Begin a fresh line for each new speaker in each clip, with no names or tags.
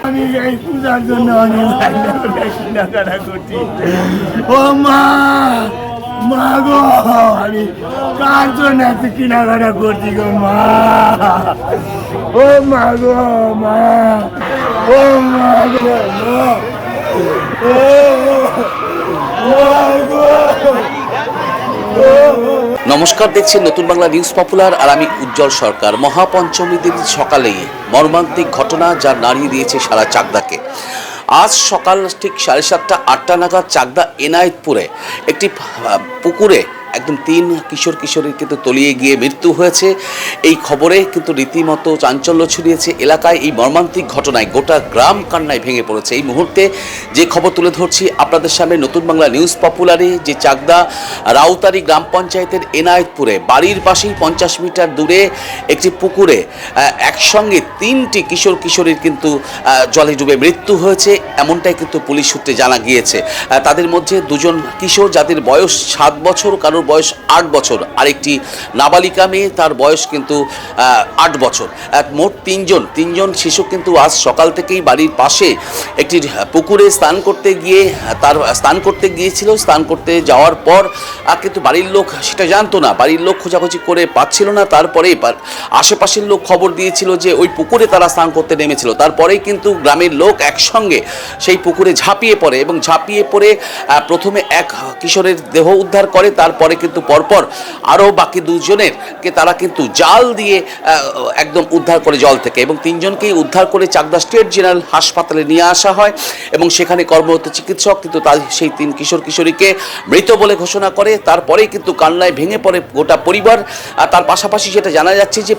আমি এই পূজার জন্য অনেক কেনাকাটা করছি। ও মা, মা গো, আমি কার জন্য এত কেনাকাটা করছি গো মা? ও মা গো, মা, ও মা গো, মা, ও মা গো।
নমস্কার, দেখছেন নতুন বাংলা নিউজ পপুলার, আর আমি উজ্জ্বল সরকার। মহাপঞ্চমী দিন সকালেই মর্মান্তিক ঘটনা যা নাড়িয়ে দিয়েছে সারা চাকদাকে। আজ সকাল ঠিক 7:30-8টা নাগাদ চাকদা এনায়েতপুরে একটি পুকুরে একদম 3 কিশোরীর কিন্তু তলিয়ে গিয়ে মৃত্যু হয়েছে। এই খবরে কিন্তু রীতিমতো চাঞ্চল্য ছড়িয়েছে এলাকায়। এই মর্মান্তিক ঘটনায় গোটা গ্রাম কান্নায় ভেঙে পড়েছে। এই মুহূর্তে যে খবর তুলে ধরছি আপনাদের সামনে নতুন বাংলা নিউজ পপুলারে, যে চাকদা রাউতারি গ্রাম পঞ্চায়েতের এনায়েতপুরে বাড়ির পাশেই 50 মিটার দূরে একটি পুকুরে একসঙ্গে 3টি কিশোরীর কিন্তু জলে ডুবে মৃত্যু হয়েছে, এমনটাই কিন্তু পুলিশ সূত্রে জানা গিয়েছে। তাদের মধ্যে 2জন কিশোর যাদের বয়স 7 বছর, কারোর বয়স 8 বছর, আরেকটি নাবালিকা মেয়ে, তার বয়স কিন্তু 8 বছর। মোট 3জন শিশু কিন্তু আজ সকাল থেকেই বাড়ির পাশে একটি পুকুরে স্নান করতে গিয়েছিল। স্নান করতে যাওয়ার পর কিন্তু বাড়ির লোক সেটা জানতো না, বাড়ির লোক খোঁজাখুঁজি করে পাচ্ছিল না। তারপরেই আশেপাশের লোক খবর দিয়েছিল যে ওই পুকুরে তারা স্নান করতে নেমেছিল। তারপরেই কিন্তু গ্রামের লোক একসঙ্গে সেই পুকুরে ঝাঁপিয়ে পড়ে এবং ঝাঁপিয়ে পড়ে প্রথমে এক কিশোরের দেহ উদ্ধার করে। তারপরে কিন্তু পরপর আরও বাকি 2জনেরকে তারা কিন্তু জাল দিয়ে একদম উদ্ধার করে জল থেকে, এবং 3জনকেই উদ্ধার করে চাকদা স্টেট জেনারেল হাসপাতালে নিয়ে আসা হয় এবং সেখানে কর্মরত চিকিৎসক কিন্তু তার সেই 3 কিশোরীকে মৃত বলে ঘোষণা করে। তারপরেই কিন্তু কান্নায় ভেঙে পড়ে গোটা পরিবার। আর তার পাশাপাশি যেটা জানা যাচ্ছে যে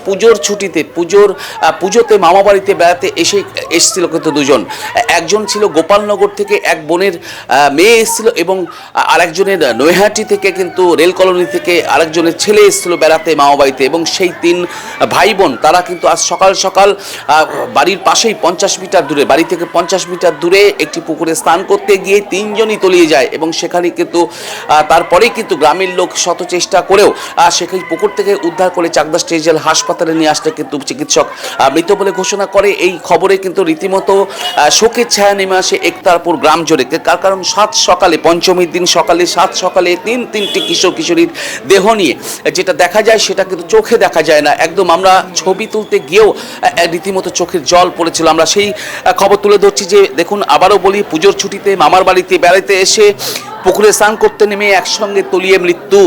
পুজোতে মামা বাড়িতে বেড়াতে এসেছিল কিন্তু 2জন। একজন ছিল গোপালনগর থেকে, এক বোনের মেয়ে এসেছিল, এবং আরেকজনের নৈহাটি থেকে কিন্তু রেল কলোনি থেকে আরেকজনের ছেলে এসেছিল বেড়াতে মামা বাড়িতে। এবং সেই 3 ভাই বোন তারা কিন্তু আজ সকাল বাড়ির পাশেই 50 মিটার দূরে, বাড়ি থেকে 50 মিটার দূরে একটি পুকুরে স্নান করতে গিয়ে 3জনই তলিয়ে যায় এবং সেখানে কিন্তু তারপরেই কিন্তু গ্রামের লোক শত চেষ্টা করেও সেখানে পুকুর থেকে উদ্ধার করে চাকদা স্টেট জেনারেল হাসপাতালে নিয়ে আসলে কিন্তু চিকিৎসক মৃত বলে ঘোষণা করে। এই খবরে কিন্তু রীতিমতো শোকের ছায়া নেমে আসে একতারপুর গ্রাম জুড়ে। কার কারণ পঞ্চমীর দিন সকালে 7 সকালে 3টি কিশোরীর দেহ নিয়ে যেটা দেখা যায় সেটা কিন্তু চোখে দেখা যায় না। একদম আমরা ছবি তুলতে গিয়েও রীতিমতো চোখের জল পড়েছিল। আমরা সেই খবর তুলে ধরছি যে দেখুন, আবারও বলি, পুজোর ছুটিতে মামার বাড়িতে বেড়াতে এসে পুকুরে স্নান করতে নেমে একসঙ্গে তলিয়ে মৃত্যু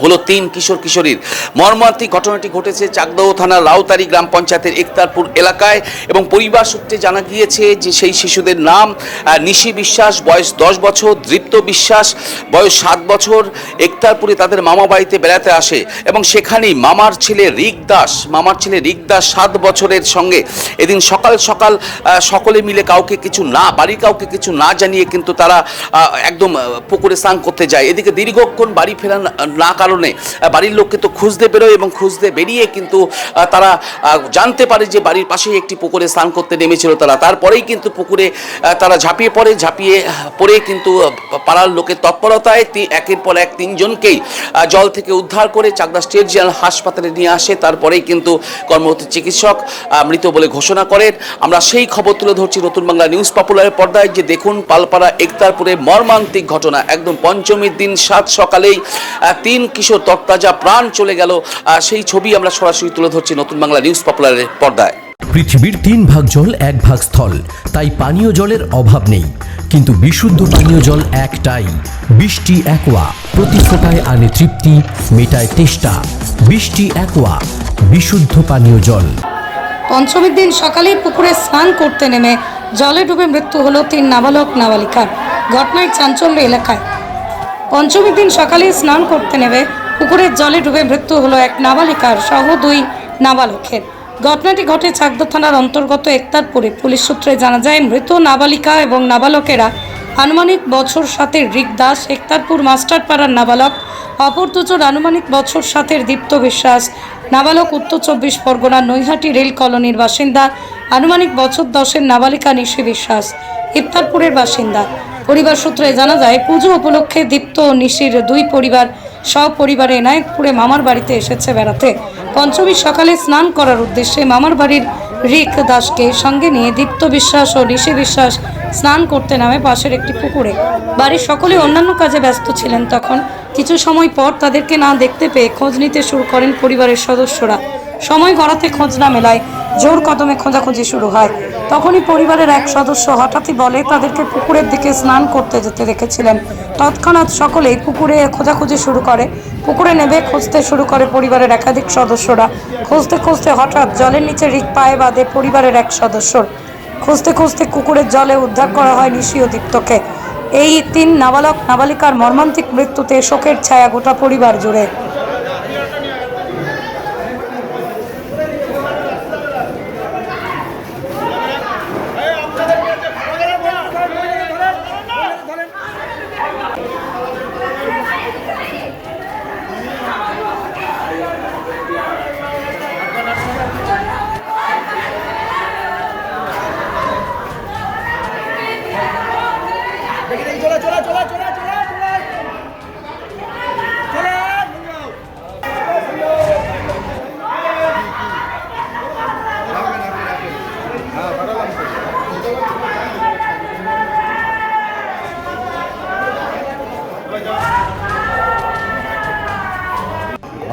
হলো 3 কিশোরীর। মর্মান্তিক ঘটনাটি ঘটেছে চাকদহ থানার রাউতারি গ্রাম পঞ্চায়েতের একতারপুর এলাকায়, এবং পরিবার সূত্রে জানা গিয়েছে যে সেই শিশুদের নাম নিশি বিশ্বাস, বয়স 10 বছর, দৃপ্ত বিশ্বাস, বয়স 7 বছর। একতারপুরে তাদের মামা বাড়িতে বেড়াতে আসে এবং সেখানেই মামার ছেলে রিক দাস 7 বছরের সঙ্গে এদিন সকাল সকলে মিলে বাড়ির কাউকে কিছু না জানিয়ে কিন্তু তারা একদম পুকুরে স্নান করতে যায়। এদিকে দীর্ঘক্ষণ বাড়ি ফেরা না কারণে বাড়ির লোক কিন্তু খুঁজতে বেরোয় এবং খুঁজতে বেরিয়ে কিন্তু তারা জানতে পারে যে বাড়ির পাশেই একটি পুকুরে স্নান করতে নেমেছিল তারা। তারপরেই কিন্তু পুকুরে তারা ঝাঁপিয়ে পড়ে কিন্তু পাড়ার লোকের তৎপরতায় একের পর এক 3জনকেই জল থেকে উদ্ধার করে চাকদা স্টেট জেনারেল হাসপাতালে নিয়ে আসে। তারপরেই কিন্তু কর্মরত চিকিৎসক মৃত বলে ঘোষণা করেন। আমরা সেই খবর তুলে ধরছি নতুন বাংলা নিউজ পপুলারের পর্দায়, যে দেখুন পালপাড়া একতারপুরে মর্মান্তিক ঘটনা। একদম পঞ্চমীর দিন 7 সকালেই 3 কিশোর তরতাজা প্রাণ চলে গেল। সেই ছবি আমরা সরাসরি তুলে ধরছি নতুন বাংলা নিউজ পপুলারের পর্দায়।
পৃথিবীর 3 ভাগ জল 1 ভাগ স্থল, তাই পানীয় জলের অভাব নেই। কিন্তু বিশুদ্ধ পানীয় জল একটাই, বৃষ্টি অ্যাকোয়া। প্রতি ফোঁটায় আনে তৃপ্তি, মেটায় তেষ্টা। বৃষ্টি অ্যাকোয়া, বিশুদ্ধ পানীয় জল।
পঞ্চমীর দিন সকালেই পুকুরে স্নান করতে নেমে জলে ডুবে মৃত্যু হলো 3 নাবালিকার। ঘটনায় চাঞ্চল্য এলাকায়। পঞ্চমীর দিন সকালে স্নান করতে নেমে পুকুরের জলে ডুবে মৃত্যু হলো এক নাবালিকার সহ 2 নাবালকের। ঘটনাটি ঘটে চাকদা থানার অন্তর্গত একতারপুরে। পুলিশ সূত্রে জানা যায়, মৃত নাবালিকা এবং নাবালকেরা আনুমানিক বছর 7-এর রিক দাস, একতারপুর মাস্টারপাড়ার নাবালক। অপর 2জন আনুমানিক বছর 7-এর দীপ্ত বিশ্বাস, নাবালক, উত্তর 24 পরগনা নৈহাটি রেল কলোনির বাসিন্দা। আনুমানিক বছর 10-এর নাবালিকা নিশি বিশ্বাস, ইফতারপুরের বাসিন্দা। পরিবার সূত্রে জানা যায়, পুজো উপলক্ষে দীপ্ত ও নিশির 2 পরিবার সপরিবারে এনায়েতপুরে মামার বাড়িতে এসেছে বেড়াতে। পঞ্চমীর সকালে স্নান করার উদ্দেশ্যে মামার বাড়ির রিক দাসকে সঙ্গে নিয়ে দীপ্ত বিশ্বাস ও ঋষি বিশ্বাস স্নান করতে নামে পাশের একটি পুকুরে। বাড়ির সকলে অন্যান্য কাজে ব্যস্ত ছিলেন। তখন কিছু সময় পর তাদেরকে না দেখতে পেয়ে খোঁজ নিতে শুরু করেন পরিবারের সদস্যরা। সময় গড়াতে খোঁজ না মেলায় জোর কদমে খোঁজাখুঁজি শুরু হয়। তখনই পরিবারের এক সদস্য হঠাৎই বলে তাদেরকে পুকুরের দিকে স্নান করতে যেতে দেখেছিলেন। তৎক্ষণাৎ সকলেই পুকুরে খোঁজাখুঁজি শুরু করে। পুকুরে নেমে খুঁজতে শুরু করে পরিবারের একাধিক সদস্যরা। খুঁজতে খুঁজতে হঠাৎ জলের নিচে রিক পায়ে বাঁধে পরিবারের এক সদস্যর। খুঁজতে খুঁজতে কুকুরের জলে উদ্ধার করা হয় ঋষি ও দীপ্তকে। এই 3 নাবালক নাবালিকার মর্মান্তিক মৃত্যুতে শোকের ছায়া গোটা পরিবার জুড়ে।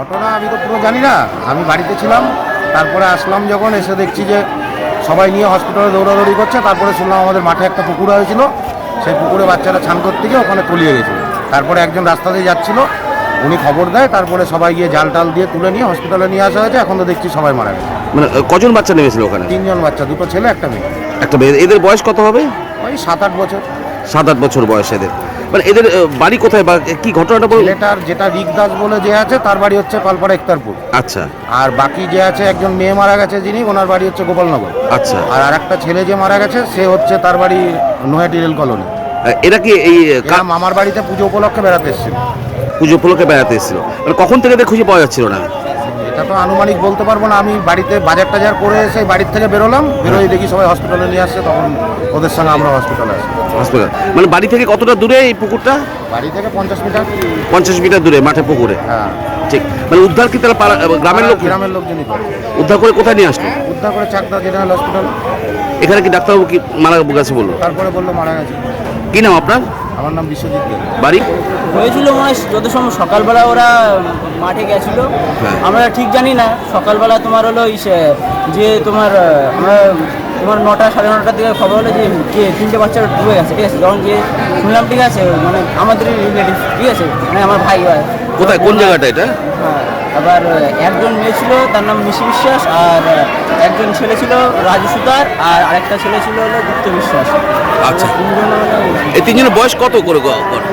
ঘটনা আমি তো পুরো জানি না, আমি বাড়িতে ছিলাম। তারপরে আসলাম, যখন এসে দেখছি যে সবাই নিয়ে হসপিটালে দৌড়াদৌড়ি করছে। তারপরে শুনলাম আমাদের মাঠে একটা পুকুর হয়েছিল, সেই পুকুরে বাচ্চারা স্নান করতে গিয়ে ওখানে তলিয়ে গেছিল। তারপরে একজন রাস্তা দিয়ে যাচ্ছিল, উনি খবর দেয়। তারপরে সবাই গিয়ে জাল টাল দিয়ে তুলে নিয়ে হসপিটালে নিয়ে আসা হয়েছে। এখন তো দেখছি সবাই মারা গেছে।
মানে কজন বাচ্চা নেমেছিল ওখানে?
3 জন বাচ্চা, 2টো ছেলে একটা মেয়ে।
একটা মেয়ে। এদের বয়স কত হবে?
ওই 7-8 বছর।
7-8 বছর বয়স এদের। মানে এদের বাড়ি কোথায় বা কি ঘটনাটা বলুন?
ছেলেটার যেটা রিক দাস বলে যে আছে, তার বাড়ি হচ্ছে পালপাড়া ইকতারপুর।
আচ্ছা।
আর বাকি যে আছে একজন মেয়ে মারা গেছে, যিনি, ওনার বাড়ি হচ্ছে গোপালনগর।
আচ্ছা।
আর আরেকটা ছেলে যে মারা গেছে, সে হচ্ছে তার বাড়ি নৈহাটি রেল কলোনি।
এরা কি এই
এরা মামার বাড়িতে পুজো উপলক্ষে বেড়াতে এসেছিল।
পুজো উপলক্ষে বেড়াতে এসেছিল? মানে কখন থেকে এদের খুঁজে পাওয়া যাচ্ছিল না?
এটা তো আনুমানিক বলতে পারবো না। আমি বাড়িতে বাজার টাজার করে এসে বাড়ির থেকে বেরোলাম, বেরোই দেখি সবাই হসপিটালে নিয়ে আসছে। তখন ওদের সঙ্গে আমরা হসপিটালে আসি।
হসপিটাল মানে বাড়ি থেকে কতটা দূরে এই পুকুরটা?
বাড়ি থেকে 50 মিটার।
50 মিটার দূরে মাঠে পুকুরে?
হ্যাঁ,
ঠিক। মানে উদ্ধার কি তারা গ্রামের লোক?
গ্রামের লোকজনই করে।
উদ্ধার করে কোথায় নিয়ে আসলো?
উদ্ধার করে চাকদা জেনারেল হসপিটাল।
এখানে কি ডাক্তারবাবু কি মারা গেছে বললো?
তারপরে বললো মারা গেছে।
কি নাম আপনার?
আমার নাম বিশ্বজিৎ দে।
বাড়ি?
হয়েছিল মনে হয় যত সময় সকালবেলা ওরা মাঠে গেছিল।
হ্যাঁ।
আমরা ঠিক জানি না। সকালবেলা তোমার হলো যে তোমার আমরা তোমার 9টা সাড়ে 9টার দিকে খবর হলো যে 3টে বাচ্চা ডুবে গেছে। ঠিক আছে, যখন যে শুনলাম, ঠিক আছে, মানে আমাদের রিলেটিভ, ঠিক আছে, মানে আমার ভাই হয়।
কোথায়, কোন জায়গাটা এটা?
হ্যাঁ, আবার একজন মেয়ে ছিল, তার নাম ঋষি বিশ্বাস, আর একজন ছেলে ছিল রাজু সুতার, আর আরেকটা ছেলে ছিল হলো দীপ্ত বিশ্বাস।
আচ্ছা।
3 জন মানে
এই 3 জনের বয়স কত করে?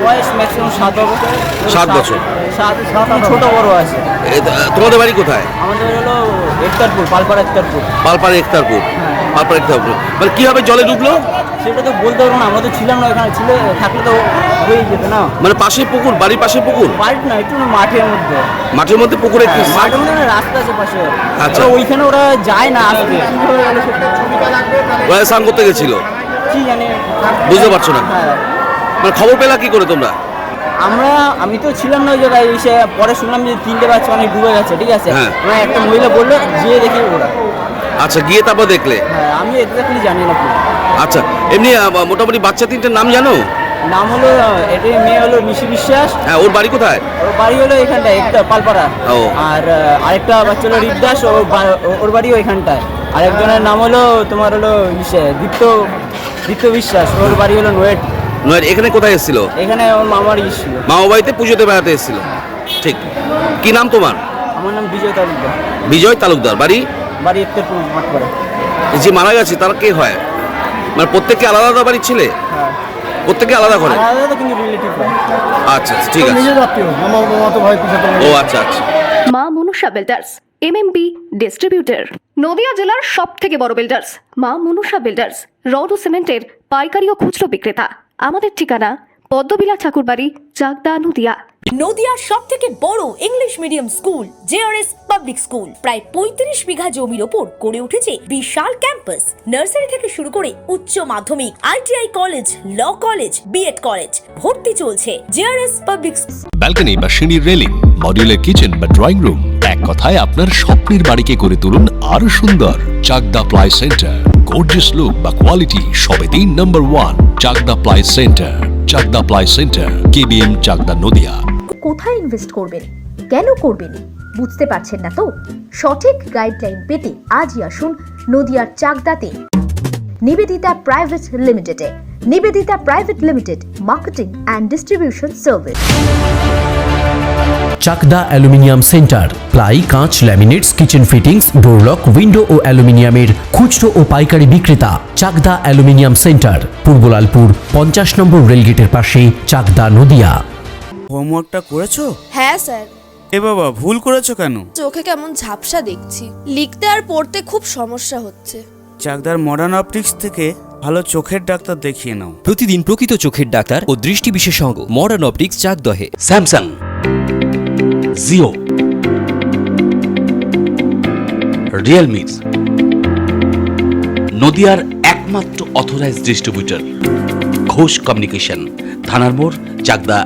বয়স ম্যাক্সিমাম 7 বছর।
7 বছর।
7 ছোট বড় আছে।
তোমাদের বাড়ি কোথায়?
আমাদের হলো ইকতারপুর, পালপাড়া ইকতারপুর।
পালপাড়া ইকতারপুর? পালপাড়া ইকতারপুর। মানে কিভাবে জলে ডুবলো
সেটা তো বলতে পারবো না, আমরা তো ছিলাম না এখানে। ছিল থাকলে তো হয়ে যেত না।
মানে পাশে পুকুর, বাড়ির পাশে পুকুর?
বাড়ি না, একটু মাঠের মধ্যে।
মাঠের মধ্যে পুকুরে কি?
হ্যাঁ, মাঠের মধ্যে না, রাস্তা আছে পাশে।
আচ্ছা।
ওইখানে ওরা যায় না, আসবে কিভাবে গেল সেটা
ওরা স্নান করতে গেছিল?
কি জানি,
বুঝতে পারছো না?
হ্যাঁ।
মানে খবর পেলা কি করে তোমরা?
আমি তো ছিলাম না ওই জায়গায়। এসে পরে শুনলাম যে 3টে বাচ্চা অনেক ডুবে গেছে। ঠিক আছে,
হ্যাঁ।
আমার একটা মহিলা বললো, গিয়ে দেখি ওরা।
আচ্ছা, গিয়ে তারপর দেখলে?
হ্যাঁ, আমি এক্স্যাক্টলি জানি না পুরো।
আচ্ছা, এমনি মোটামুটি বাচ্চা 3টের নাম জানো?
নাম হলো, এটা মেয়ে হলো ঋষি বিশ্বাস।
হ্যাঁ, ওর বাড়ি কোথায়?
ওর বাড়ি হলো এখানটায়, একটা পালপাড়া।
ও।
আর আরেকটা বাচ্চা হলো রিকদাস, ওর বাড়িও এখানটায়। আরেকজনের নাম হলো তোমার হলো দীপ্ত বিশ্বাস, ওর বাড়ি হলো নোয়েট।
এখানে কোথায় এসেছিল?
এখানে ওর মামার ছিল।
মামা বাড়িতে পুজোতে বেড়াতে এসেছিল? ঠিক। কি নাম তোমার?
আমার নাম বিজয় তালুকদার।
বিজয় তালুকদার। বাড়ি?
বাড়ি ইকতারপুর মাঠপাড়া।
যে মারা গেছে তার কে হয়? মানে প্রত্যেককে আলাদা আলাদা বাড়ি ছিলে?
হ্যাঁ,
প্রত্যেকে আলাদা করে?
আলাদা কিন্তু রিলেটিভ হয়।
আচ্ছা, ঠিক আছে। ও আচ্ছা আচ্ছা।
মা Manusha builders, MMB distributor, Nadia জেলার সব থেকে বড় বিল্ডার্স। মা মনুষা বিল্ডার্স রড ও সিমেন্টের পাইকারি ও খুচরো বিক্রেতা। আমাদের ঠিকানা পদ্মবিলা ঠাকুরবাড়ি, চাকদা, নদিয়া।
নদিয়ার সব থেকে বড় English medium school JRS public school প্রায় ৩৫ বিঘা জমির ওপর গড়ে উঠেছে বিশাল ক্যাম্পাস। নার্সারি থেকে শুরু করে উচ্চ মাধ্যমিক, ITI college, law college, B Ed college, ভর্তি চলছে। জেআরএস পাবলিক
ব্যালকনি বা সিঁড়ির রেলিং, মডিউলার কিচেন বা ড্রয়িং রুম, এক কথায় আপনার স্বপ্নের বাড়িকে করে তুলুন আরো সুন্দর। Chakdah ply centre, gorgeous look বা কোয়ালিটি সবে 3 number 1 Chakdah ply centre. Chakdah ply centre, KBM, Chakdah, Nadia.
কোথায় ইনভেস্ট করবেন, কেন করবেন বুঝতে পারছেন না তো? সঠিক গাইডলাইন পেতে আজই আসুন নদিয়ার চাকদাতে নিবেদিতা প্রাইভেট লিমিটেডে। Nivedita private limited, marketing and distribution service.
Chakdah aluminium centre, ply, কাঁচ, laminates, kitchen fittings, door lock, window ও অ্যালুমিনিয়ামের খুচরো ও পাইকারি বিক্রেতা। চাকদা অ্যালুমিনিয়াম সেন্টার, পূর্বলালপুর 50 নম্বর রেলগেটের পাশে, চাকদা, নদিয়া।
হোমওয়ার্কটা করেছো?
হ্যাঁ স্যার।
এ বাবা, ভুল করেছো কেন?
চোখে কেমন ঝাপসা দেখছি, লিখতে আর পড়তে খুব সমস্যা হচ্ছে।
চাকদার মডার্ন অপটিক্স থেকে ভালো চোখের ডাক্তার দেখিয়ে নাও।
প্রতিদিন প্রকৃত চোখের ডাক্তার ও দৃষ্টি বিশেষজ্ঞ মডার্ন অপটিক্স, চাকদহে।
স্যামসাং, জিও, রিয়েলমি, নদিয়ার একমাত্র অথরাইজড ডিস্ট্রিবিউটর ঘোষ কমিউনিকেশন, থানার মোড়, চাকদা,